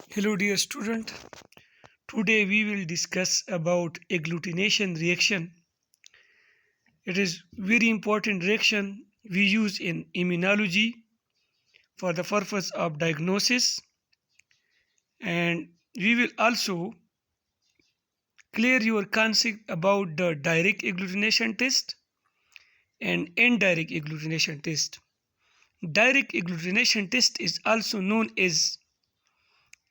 Hello dear student. Today we will discuss about agglutination reaction. It is very important reaction we use in immunology for the purpose of diagnosis, and we will also clear your concept about the direct agglutination test and indirect agglutination test. Direct agglutination test is also known as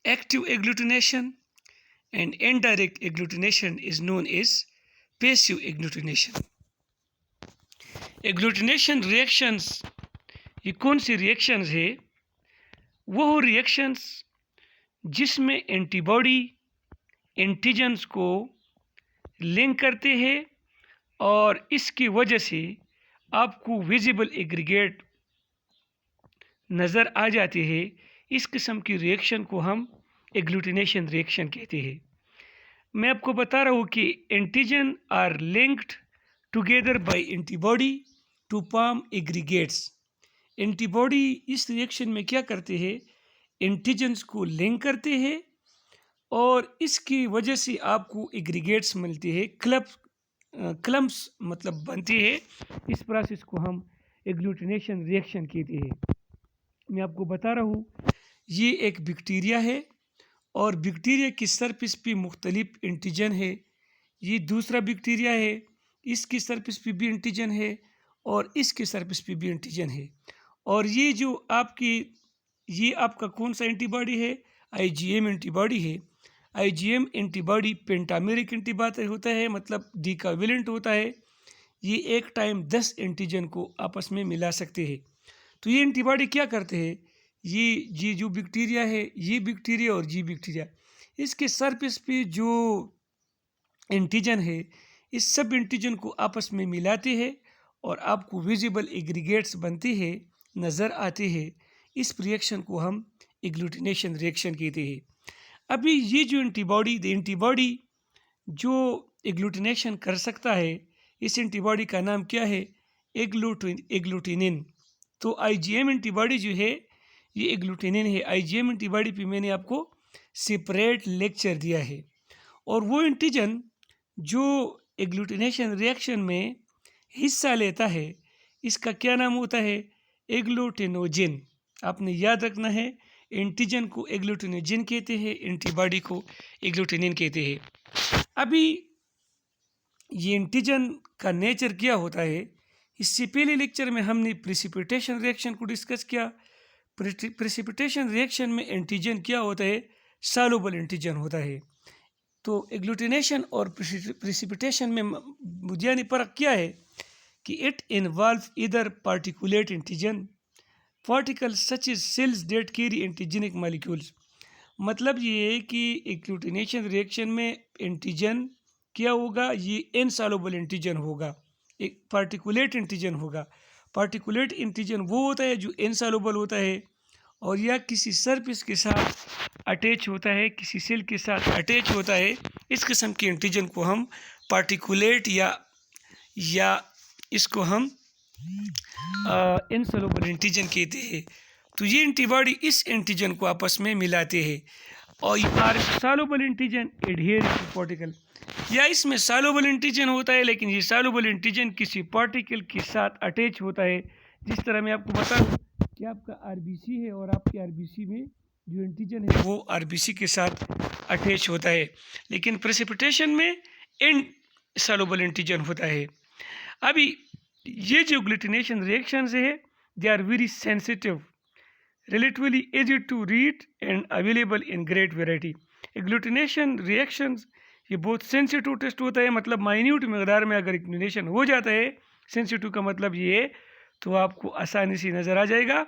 active agglutination, and indirect agglutination is known as passive agglutination. Agglutination reactions ये कौन सी reactions है? वो reactions जिसमें antibody antigens को link करते हैं और इसकी वजह से आपको विजिबल एग्रीगेट नज़र आ जाते हैं। इस किस्म की रिएक्शन को हम एग्लूटिनेशन रिएक्शन कहते हैं। मैं आपको बता रहा हूँ कि antigen are linked together by antibody to form aggregates. Antibody इस रिएक्शन में क्या करते हैं? एंटीजन्स को लिंक करते हैं और इसकी वजह से आपको एग्रीगेट्स मिलते हैं, क्लम्प्स मतलब बनते हैं। इस प्रोसेस को हम एग्लूटिनेशन रिएक्शन कहते हैं। मैं आपको बता रहा हूँ, ये एक बैक्टीरिया है और बैक्टीरिया की सरफेस पे मुख्तलिफ एंटीजन है। ये दूसरा बैक्टीरिया है, इसकी सरफेस पे भी एंटीजन है और इसके सरफेस पे भी एंटीजन है। और ये आपका कौन सा एंटीबॉडी है? आईजीएम एंटीबॉडी है। आईजीएम एंटीबॉडी पेंटामेरिक एंटीबॉडी होता है, मतलब डिकाविलेंट होता है। ये एक टाइम 10 एंटीजन को आपस में मिला सकते हैं। तो ये एंटीबॉडी क्या करते हैं? ये जो बैक्टीरिया है, ये बैक्टीरिया और जी बैक्टीरिया, इसके सरफेस पे जो एंटीजन है, इस सब एंटीजन को आपस में मिलाते हैं और आपको विजिबल एग्रीगेट्स बनते हैं, नज़र आते हैं। इस रिएक्शन को हम एग्लूटिनेशन रिएक्शन कहते हैं। अभी ये जो एंटीबॉडी जो एग्लूटिनेशन कर सकता है, इस एंटीबॉडी का नाम क्या है? एग्लूटिनिन। तो आईजीएम एंटीबॉडी जो है ये एग्लूटिनिन है। आईजीएम एंटीबॉडी पे मैंने आपको सेपरेट लेक्चर दिया है। और वो एंटीजन जो एग्लूटिनेशन रिएक्शन में हिस्सा लेता है, इसका क्या नाम होता है? एग्लूटिनोजिन। आपने याद रखना है, एंटीजन को एग्लूटिनोजिन कहते हैं, एंटीबॉडी को एग्लूटिनिन कहते हैं। अभी ये एंटीजन का नेचर क्या होता है? इससे पहले लेक्चर में हमने प्रेसिपिटेशन रिएक्शन को डिस्कस किया। प्रेसिपिटेशन रिएक्शन में एंटीजन क्या होता है? सॉल्युबल एंटीजन होता है। तो एग्लूटिनेशन और प्रेसिपिटेशन में बुनियादी फ़र्क क्या है? कि इट इन्वॉल्व इधर particulate antigen particle such is cells that carry antigenic molecules. मतलब ये है कि एग्लूटिनेशन रिएक्शन में एंटीजन क्या होगा? ये इनसॉल्युबल एंटीजन होगा, एक पार्टिकुलेट एंटीजन होगा। पार्टिकुलेट एंटीजन वो होता है जो इनसॉल्युबल होता है और या किसी सरफेस के साथ अटैच होता है, किसी सेल के साथ अटैच होता है। इस किस्म के एंटीजन को हम पार्टिकुलेट या इसको हम इनसॉल्युबल एंटीजन कहते हैं। तो ये एंटीबॉडी इस एंटीजन को आपस में मिलाते हैं और ये सॉल्युबल एंटीजन एडहेर टू पार्टिकल, या इसमें सॉल्युबल एंटीजन होता है लेकिन ये सॉल्युबल एंटीजन किसी पार्टिकल के साथ अटैच होता है। जिस तरह मैं आपको बता दूं कि आपका आरबीसी है और आपके आरबीसी में जो एंटीजन है वो आरबीसी के साथ अटैच होता है, लेकिन प्रेसिपिटेशन में इनसॉल्युबल एंटीजन होता है। अभी ये जो एग्लूटिनेशन रिएक्शंस है, they are very sensitive, relatively easy to read and available in great variety. Agglutination reactions ये बहुत सेंसिटिव टेस्ट होता है, मतलब माइन्यूट मकदार में अगर एग्लूटिनेशन हो जाता है, सेंसिटिव का मतलब ये है, तो आपको आसानी से नज़र आ जाएगा।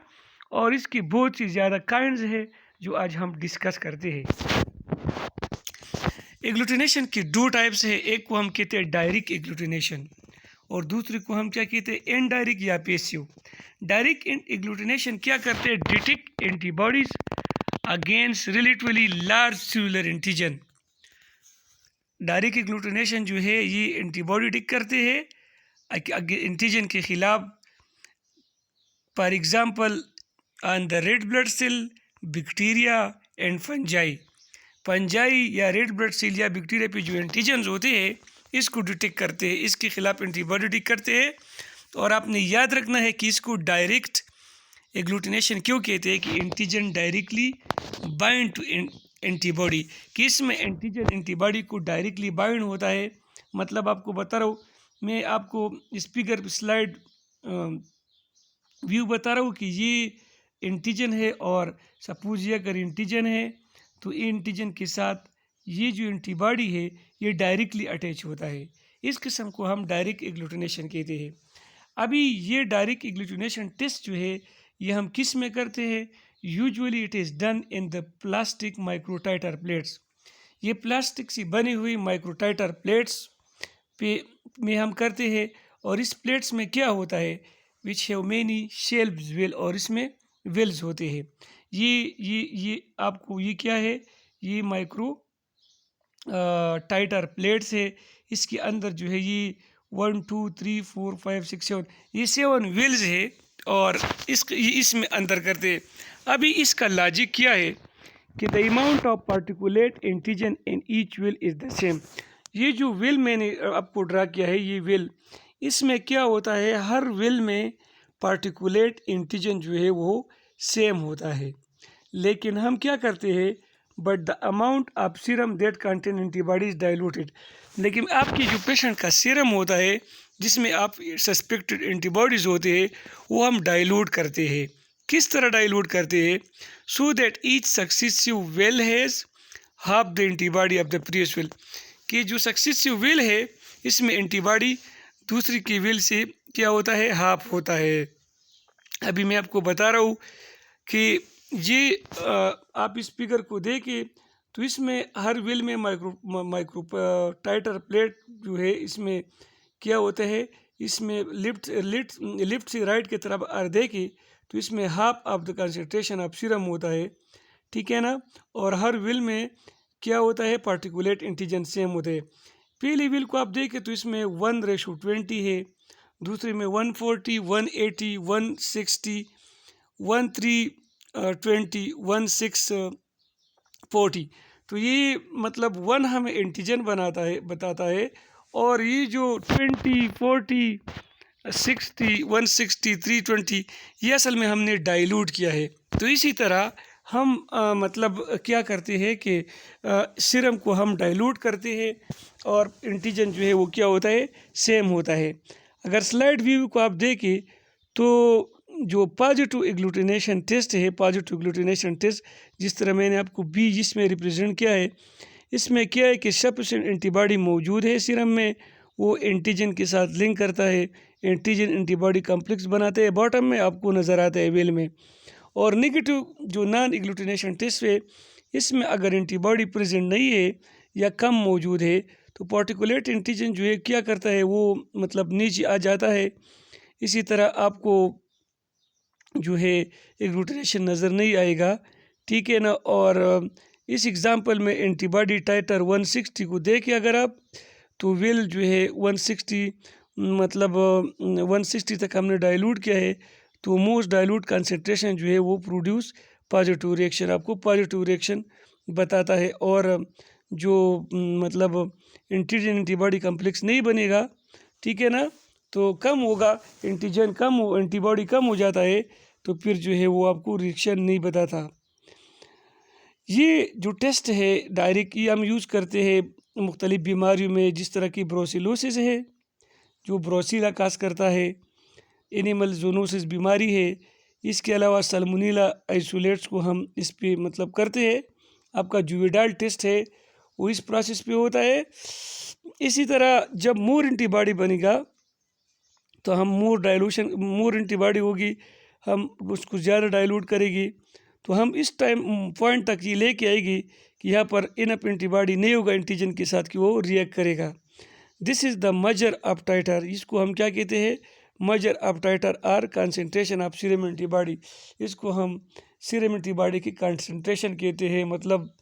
और इसकी बहुत सी ज़्यादा काइंड्स है जो आज हम डिस्कस करते हैं। एग्लूटिनेशन की दो टाइप्स है, एक को हम कहते हैं डायरेक्ट एग्लूटिनेशन और दूसरे को हम क्या कहते हैं? इनडायरेक्ट या पैसिव। डायरेक्ट एग्लूटिनेशन क्या करते हैं? Detect antibodies against relatively large cellular antigen. Direct agglutination जो है ये एंटीबॉडी डिटेक्ट करते हैं एंटीजन के खिलाफ। For example on the red blood cell, bacteria, and fungi. Fungi या रेड ब्लड सेल या बैक्टीरिया पे जो एंटीजन्स होते हैं इसको डिटेक्ट करते हैं, इसके खिलाफ एंटीबॉडी डिटेक्ट करते हैं। और आपने याद रखना है कि इसको डायरेक्ट एग्लूटिनेशन क्यों कहते हैं, कि antigen directly bind to antibody, कि इसमें एंटीजन एंटीबॉडी को डायरेक्टली बाइंड होता है। मतलब आपको बता रहा हूँ, मैं आपको स्पीकर स्लाइड व्यू बता रहा हूँ कि ये एंटीजन है, और सपोज ये अगर एंटीजन है तो ये एंटीजन के साथ ये जो एंटीबॉडी है ये डायरेक्टली अटैच होता है। इस किस्म को हम डायरेक्ट एग्लूटिनेशन कहते हैं। अभी ये डायरेक्ट एग्लूटिनेशन टेस्ट जो है ये हम किस में करते हैं? Usually it is done in the plastic microtitre plates. ये प्लास्टिक से बनी हुई माइक्रोटाइटर प्लेट्स पे में हम करते हैं। और इस प्लेट्स में क्या होता है, which have many shelves well, और इसमें वेल्स होते हैं। ये आपको ये क्या है, ये माइक्रो टाइटर प्लेट्स है। इसके अंदर जो है ये 1 2 3 4 5 6 7 ये 7 व्हील्स है, और इसमें अंदर करते हैं। अभी इसका लॉजिक क्या है कि the amount of particulate antigen in each wheel is the same. ये जो व्हील मैंने आपको ड्रा किया है, ये व्हील, इसमें क्या होता है, हर व्हील में पार्टिकुलेट एंटीजन जो है वो सेम होता है। लेकिन हम क्या करते हैं, but the amount of serum that contain antibody is diluted. लेकिन आपकी जो पेशेंट का सीरम होता है जिसमें आप सस्पेक्टेड एंटीबॉडीज़ होते हैं वो हम डाइल्यूट करते हैं। किस तरह डाइल्यूट करते हैं? So that each successive well has half the antibody of the previous well, कि जो सक्सेसिव वेल है इसमें एंटीबॉडी दूसरी की वेल से क्या होता है, हाफ होता है। अभी मैं आपको बता रहा हूँ कि ये आप स्पीकर को देखें तो इसमें हर व्हील में माइक्रो टाइटर प्लेट जो है इसमें क्या होता है, इसमें लिफ्ट से राइट की तरफ अगर देखें तो इसमें half of the concentration of serum होता है, ठीक है ना। और हर व्हील में क्या होता है, पार्टिकुलेट एंटीजन सेम होते हैं। पहली व्हील को आप देखें तो इसमें 1:20 है, दूसरे में 140 180 160 1320 1640। तो ये मतलब 1 हमें एंटीजन बताता है। और ये जो 20 40 60 160 320 ये असल में हमने डाइल्यूट किया है। तो इसी तरह हम मतलब क्या करते हैं कि सीरम को हम डाइल्यूट करते हैं और एंटीजन जो है वो क्या होता है, सेम होता है। अगर स्लाइड व्यू को आप देखें तो जो पॉजिटिव एग्लूटिनेशन टेस्ट है, पॉजिटिव एग्लूटिनेशन टेस्ट जिस तरह मैंने आपको बी इसमें रिप्रेजेंट किया है, इसमें क्या है कि सफिशिएंट एंटीबॉडी मौजूद है सीरम में, वो एंटीजन के साथ लिंक करता है, एंटीजन एंटीबॉडी कॉम्प्लेक्स बनाते हैं, बॉटम में आपको नज़र आता है वेल में। और नेगेटिव जो नॉन एग्लूटिनेशन टेस्ट है इसमें अगर एंटीबॉडी प्रेजेंट नहीं है या कम मौजूद है तो पार्टिकुलेट एंटीजन जो है क्या करता है, वो मतलब नीचे आ जाता है। इसी तरह आपको जो है एग्लूटिनेशन नज़र नहीं आएगा, ठीक है ना। और इस एग्ज़ाम्पल में एंटीबॉडी टाइटर 160 को देखें अगर आप, तो वेल जो है 160 मतलब 160 तक हमने डाइल्यूट किया है, तो मोस्ट डाइल्यूट कंसंट्रेशन जो है वो प्रोड्यूस पॉजिटिव रिएक्शन, आपको पॉजिटिव रिएक्शन बताता है। और जो मतलब एंटीजन एंटीबॉडी कम्प्लेक्स नहीं बनेगा, ठीक है ना, तो कम होगा, एंटीजन कम हो, एंटीबॉडी कम हो जाता है, तो फिर जो है वो आपको रिएक्शन नहीं बताता। ये जो टेस्ट है डायरेक्ट ये हम यूज़ करते हैं मुख्तलिफ़ बीमारियों में, जिस तरह की ब्रोसिलोसिस है जो ब्रोसीला काज करता है, एनिमल जोनोसिस बीमारी है, इसके अलावा सल्मोनेला आइसोलेट्स को हम इस पे मतलब करते हैं। आपका जुवेडाल टेस्ट है वो इस प्रोसेस पे होता है। इसी तरह जब मोर एंटीबॉडी बनेगा तो हम मोर एंटीबॉडी होगी, हम उसको ज़्यादा डाइल्यूट करेगी, तो हम इस टाइम पॉइंट तक ये लेके आएगी कि यहाँ पर इनफ एंटीबॉडी नहीं होगा एंटीजन के साथ कि वो रिएक्ट करेगा। This is the measure of titre, इसको हम क्या कहते हैं, measure of titre or concentration of serum antibody. इसको हम सीरम एंटीबॉडी की कंसंट्रेशन कहते हैं, मतलब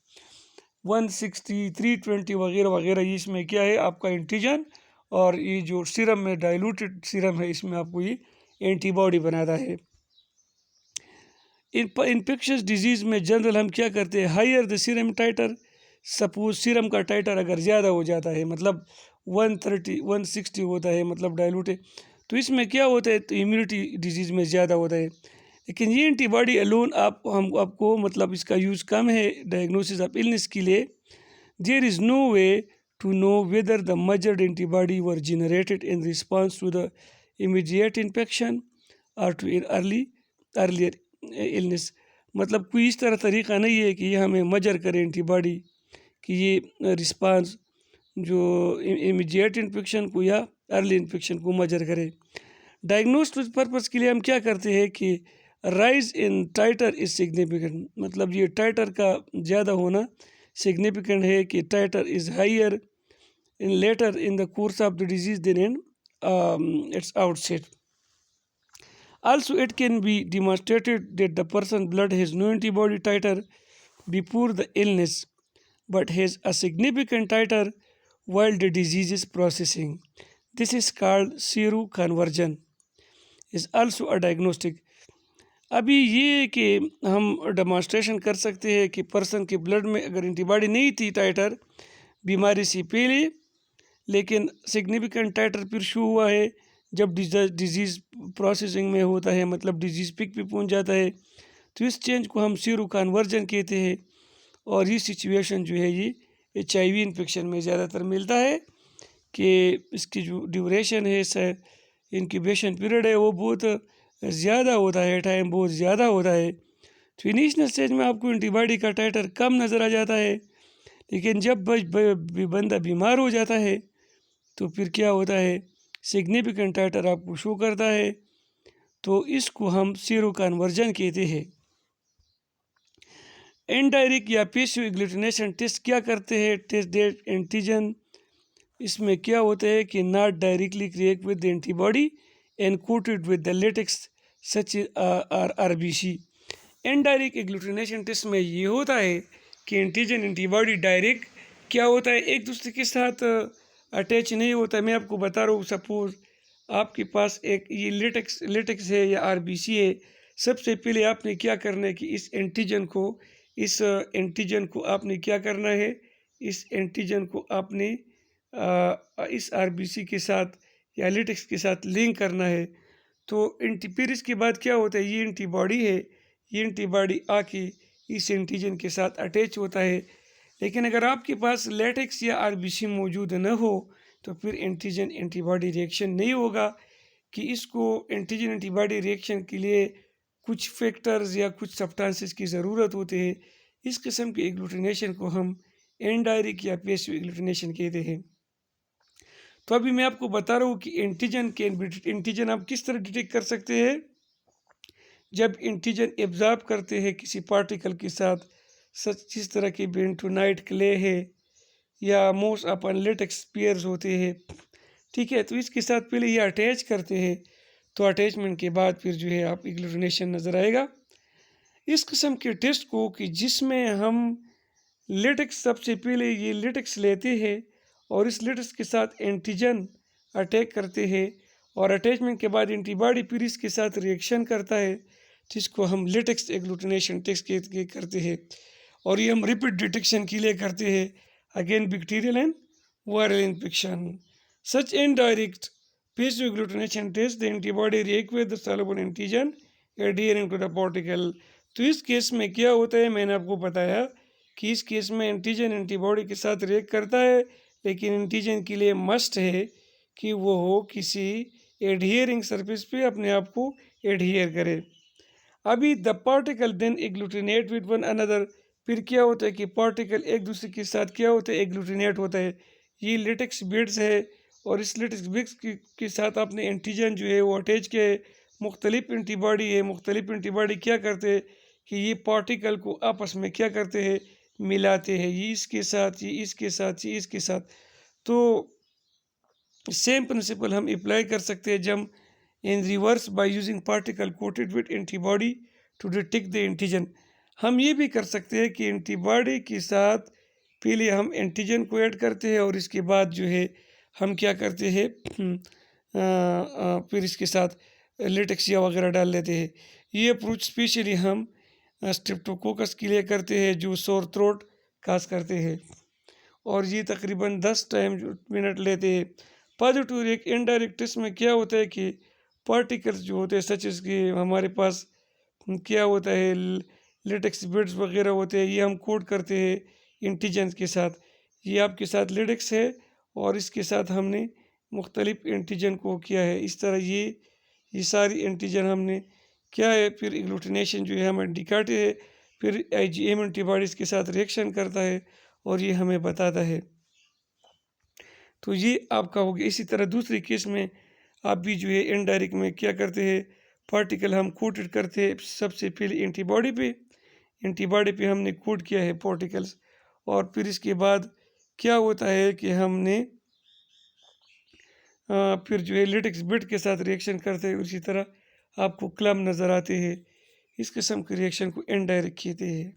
160 320 वगैरह वगैरह, इसमें क्या है आपका एंटीजन, और ये जो सीरम में डाइल्यूटेड सीरम है इसमें आपको ये एंटीबॉडी बनाता है। इन्फेक्शस डिजीज़ में जनरल हम क्या करते हैं, higher the serum titre, suppose serum का टाइटर अगर ज़्यादा हो जाता है, मतलब 130 160 होता है, मतलब डाइल्यूट है, तो इसमें क्या होता है, तो इम्यूनिटी डिजीज़ में ज़्यादा होता है। लेकिन ये एंटीबॉडी अलोन आपको मतलब इसका यूज़ कम है डायग्नोसिस ऑफ इलनेस के लिए। There is no way to know whether the measured antibody were generated in response to the immediate infection or to earlier illness। मतलब कोई इस तरह तरीक़ा नहीं है कि ये हमें मजर करे एंटीबॉडी कि ये रिस्पांस जो इमीडिएट इन्फेक्शन को या अर्ली इन्फेक्शन को मजर करे। डायग्नोस्टिक पर्पस के लिए हम क्या करते हैं कि rise in titre is significant, मतलब ये टाइटर का ज़्यादा होना सिग्निफिकेंट है कि titre is higher in later in the course of the disease than in its outset. Also, it can be demonstrated that the person's blood has no antibody titer before the illness, but has a significant titer while the disease is processing. This is called seroconversion. Is also a diagnostic. अभी ये कि हम demonstration कर सकते हैं कि person के blood में अगर एंटीबॉडी नहीं थी टाइटर बीमारी से पहले, लेकिन सिग्निफिकेंट टाइटर फिर शो हुआ है जब डिजीज़ प्रोसेसिंग में होता है, मतलब डिजीज़ पिक पे पहुंच जाता है, तो इस चेंज को हम सीरो कन्वर्जन कहते हैं। और ये सिचुएशन जो है ये HIV इन्फेक्शन में ज़्यादातर मिलता है कि इसकी जो ड्यूरेशन है, इंक्यूबेशन पीरियड है, वो बहुत ज़्यादा होता है, टाइम बहुत ज़्यादा होता है। तो इनिशियल स्टेज में आपको एंटीबॉडी का टाइटर कम नज़र आ जाता है, लेकिन जब बंदा बीमार हो जाता है तो फिर क्या होता है, सिग्निफिकेंट टाइटर आपको शो करता है, तो इसको हम सीरो कन्वर्जन कहते हैं। इनडायरेक्ट या पैसिव एग्लूटिनेशन टेस्ट क्या करते हैं, टेस्ट डेट एंटीजन, इसमें क्या होता है कि not directly react with the antibody encoated with the latex such RBC। Indirect agglutination test में ये होता है कि एंटीजन एंटीबॉडी डायरेक्ट क्या होता है, एक दूसरे के साथ अटैच नहीं होता है। मैं आपको बता रहा हूँ, सपोज आपके पास एक ये लेटेक्स है या RBC है, सबसे पहले आपने क्या करना है कि इस एंटीजन को आपने क्या करना है, इस एंटीजन को आपने इस RBC के साथ या लेटेक्स के साथ लिंक करना है। तो फिर इसके बाद क्या होता है, ये एंटीबॉडी है, ये एंटीबॉडी आके इस एंटीजन के साथ अटैच होता है। लेकिन अगर आपके पास लेटेक्स या RBC मौजूद न हो तो फिर एंटीजन एंटीबॉडी रिएक्शन नहीं होगा। कि इसको एंटीजन एंटीबॉडी रिएक्शन के लिए कुछ फैक्टर्स या कुछ सब्सटेंसेस की ज़रूरत होती है। इस किस्म के एग्लूटिनेशन को हम इनडायरेक्ट या पैसिव एग्लूटिनेशन कहते हैं। तो अभी मैं आपको बता रहा हूँ कि एंटीजन आप किस तरह डिटेक्ट कर सकते हैं। जब एंटीजन एब्जॉर्ब करते हैं किसी पार्टिकल के साथ, जिस तरह की बेंटोनाइट क्ले है या मोस्ट अपन लेटेक्स पेयर्स होते हैं, ठीक है, तो इसके साथ पहले ये अटैच करते हैं, तो अटैचमेंट के बाद फिर जो है आप एग्लूटिनेशन नज़र आएगा। इस किस्म के टेस्ट को कि जिसमें हम लेटेक्स सबसे पहले ये लेटेक्स लेते हैं और इस लेटेक्स के साथ एंटीजन अटैक करते हैं और अटैचमेंट के बाद एंटीबॉडी फिर इसके साथ रिएक्शन करता है, जिसको हम लेटेक्स एग्लूटिनेशन टेस्ट करते हैं। और ये हम रिपीट डिटेक्शन के लिए करते हैं again bacterial and viral infection. Such indirect passive agglutination test the antibody react with the soluble antigen adhering to the particle. तो इस केस में क्या होता है, मैंने आपको बताया कि इस केस में एंटीजन एंटीबॉडी के साथ रिएक्ट करता है, लेकिन एंटीजन के लिए मस्ट है कि वो हो किसी एडहियरिंग सरफेस पे अपने आप को एडहियर करे। अभी the particle then agglutinate with one another, फिर क्या होता है कि पार्टिकल एक दूसरे के साथ क्या होता है, एग्लूटिनेट होता है। ये लेटेक्स बेड्स है और इस लेटेक्स बेड्स के साथ अपने एंटीजन जो है वो अटैच किया है। मुख्तलिफ एंटीबॉडी है, मुख्तलिफ एंटीबॉडी क्या करते हैं कि ये पार्टिकल को आपस में क्या करते हैं, मिलाते हैं, ये इसके साथ, ये इसके साथ, ये इसके साथ। तो सेम प्रिंसिपल हम अप्लाई कर सकते हैं जब in reverse by using particle coated with antibody to detect the antigen. हम ये भी कर सकते हैं कि एंटीबॉडी के साथ पहले हम एंटीजन को ऐड करते हैं और इसके बाद जो है हम क्या करते हैं, फिर इसके साथ लेटेक्सिया वगैरह डाल लेते हैं। ये अप्रोच स्पेशली हम स्ट्रेप्टोकोकस के लिए करते हैं जो सोर थ्रोट काज करते हैं। और ये तकरीबन 10 मिनट लेते हैं। पॉजिटिव और एक इनडायरेक्ट टेस्ट में क्या होता है कि पार्टिकल्स जो होते हैं सच इसके हमारे पास क्या होता है लेटेक्स बिट्स वगैरह होते हैं, ये हम कोड करते हैं इंटीजन्स के साथ। ये आपके साथ लेटेक्स है और इसके साथ हमने मुख्तलिफ एंटीजन को किया है। इस तरह ये सारी एंटीजन हमने क्या है, फिर एग्लूटिनेशन जो है हमें दिखाते हैं, फिर IgM एंटीबॉडीज़ के साथ रिएक्शन करता है और ये हमें बताता है। तो ये आपका हो गया। इसी तरह दूसरी केस में आप भी जो है इनडायरेक्ट में क्या करते हैं, पार्टिकल हम कोटेड करते हैं सबसे पहले एंटीबॉडी पे हमने कोट किया है पार्टिकल्स, और फिर इसके बाद क्या होता है कि हमने फिर जो है लेटेक्स बिट के साथ रिएक्शन करते हैं। उसी तरह आपको क्लम नज़र आते हैं। इस किस्म के रिएक्शन को इनडायरेक्ट कहते हैं।